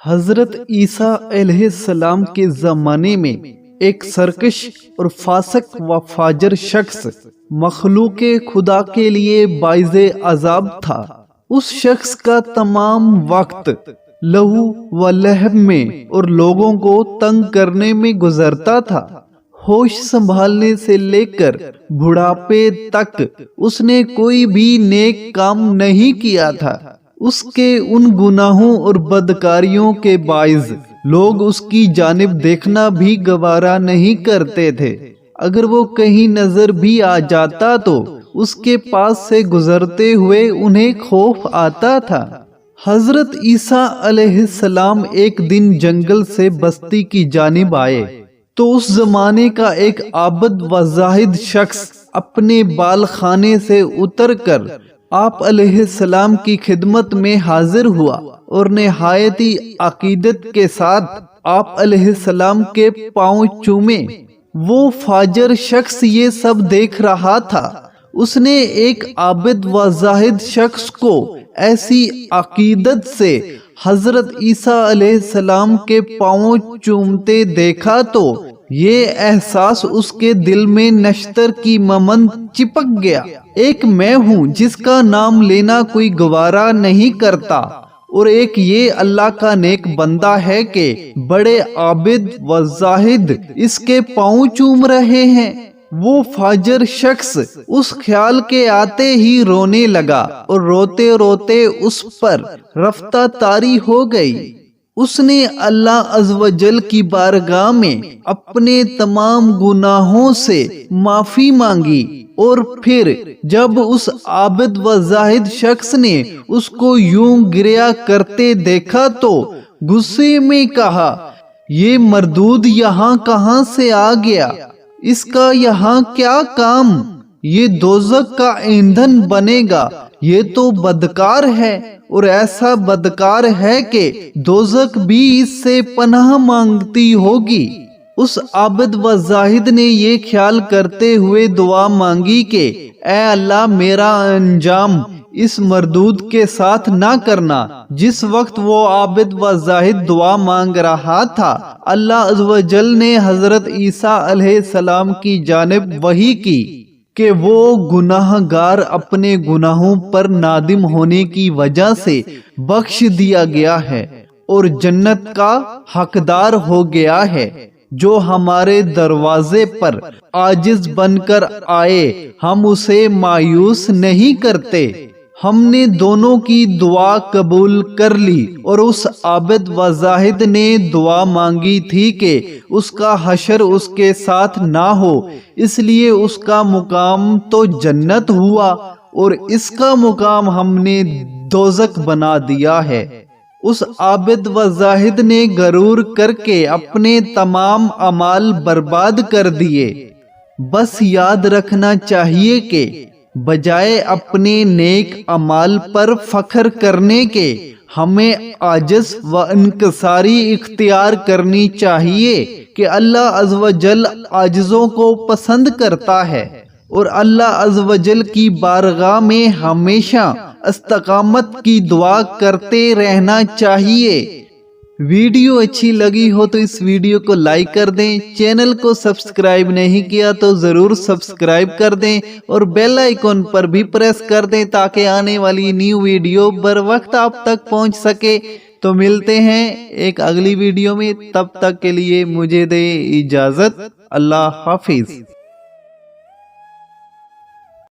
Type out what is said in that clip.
حضرت عیسیٰ علیہ السلام کے زمانے میں ایک سرکش اور فاسق و فاجر شخص مخلوق خدا کے لیے باعث عذاب تھا۔ اس شخص کا تمام وقت لہو و لہب میں اور لوگوں کو تنگ کرنے میں گزرتا تھا۔ ہوش سنبھالنے سے لے کر بڑھاپے تک اس نے کوئی بھی نیک کام نہیں کیا تھا۔ اس کے ان گناہوں اور بدکاریوں کے باعث لوگ اس کی جانب دیکھنا بھی گوارا نہیں کرتے تھے۔ اگر وہ کہیں نظر بھی آ جاتا تو اس کے پاس سے گزرتے ہوئے انہیں خوف آتا تھا۔ حضرت عیسیٰ علیہ السلام ایک دن جنگل سے بستی کی جانب آئے تو اس زمانے کا ایک عابد و زاہد شخص اپنے بال خانے سے اتر کر آپ علیہ السلام کی خدمت میں حاضر ہوا اور نہایت ہی عقیدت کے ساتھ آپ علیہ السلام کے پاؤں چومے۔ وہ فاجر شخص یہ سب دیکھ رہا تھا۔ اس نے ایک عابد و زاہد شخص کو ایسی عقیدت سے حضرت عیسیٰ علیہ السلام کے پاؤں چومتے دیکھا تو یہ احساس اس کے دل میں نشتر کی مانند چپک گیا۔ ایک میں ہوں جس کا نام لینا کوئی گوارا نہیں کرتا، اور ایک یہ اللہ کا نیک بندہ ہے کہ بڑے عابد و زاہد اس کے پاؤں چوم رہے ہیں۔ وہ فاجر شخص اس خیال کے آتے ہی رونے لگا اور روتے روتے اس پر رفتہ طاری ہو گئی۔ اس نے اللہ عز و جل کی بارگاہ میں اپنے تمام گناہوں سے معافی مانگی، اور پھر جب اس عابد و زاہد شخص نے اس کو یوں گریا کرتے دیکھا تو غصے میں کہا، یہ مردود یہاں کہاں سے آ گیا؟ اس کا یہاں کیا کام؟ یہ دوزخ کا ایندھن بنے گا۔ یہ تو بدکار ہے، اور ایسا بدکار ہے کہ دوزخ بھی اس سے پناہ مانگتی ہوگی۔ اس عابد و زاہد نے یہ خیال کرتے ہوئے دعا مانگی کہ اے اللہ، میرا انجام اس مردود کے ساتھ نہ کرنا۔ جس وقت وہ عابد و زاہد دعا مانگ رہا تھا، اللہ عز و جل نے حضرت عیسیٰ علیہ السلام کی جانب وحی کی کہ وہ گناہ گار اپنے گناہوں پر نادم ہونے کی وجہ سے بخش دیا گیا ہے اور جنت کا حقدار ہو گیا ہے۔ جو ہمارے دروازے پر عاجز بن کر آئے، ہم اسے مایوس نہیں کرتے۔ ہم نے دونوں کی دعا قبول کر لی، اور اس عابد و زاہد نے دعا مانگی تھی کہ اس کا حشر اس کے ساتھ نہ ہو، اس لیے اس کا مقام تو جنت ہوا اور اس کا مقام ہم نے دوزخ بنا دیا ہے۔ اس عابد و زاہد نے غرور کر کے اپنے تمام اعمال برباد کر دیے۔ بس یاد رکھنا چاہیے کہ بجائے اپنے نیک اعمال پر فخر کرنے کے، ہمیں عاجز و انکساری اختیار کرنی چاہیے کہ اللہ عز و جل عاجزوں کو پسند کرتا ہے، اور اللہ عز و جل کی بارگاہ میں ہمیشہ استقامت کی دعا کرتے رہنا چاہیے۔ ویڈیو اچھی لگی ہو تو اس ویڈیو کو لائک کر دیں، چینل کو سبسکرائب نہیں کیا تو ضرور سبسکرائب کر دیں، اور بیل آئیکن پر بھی پریس کر دیں تاکہ آنے والی نیو ویڈیو بر وقت آپ تک پہنچ سکے۔ تو ملتے ہیں ایک اگلی ویڈیو میں، تب تک کے لیے مجھے دے اجازت۔ اللہ حافظ۔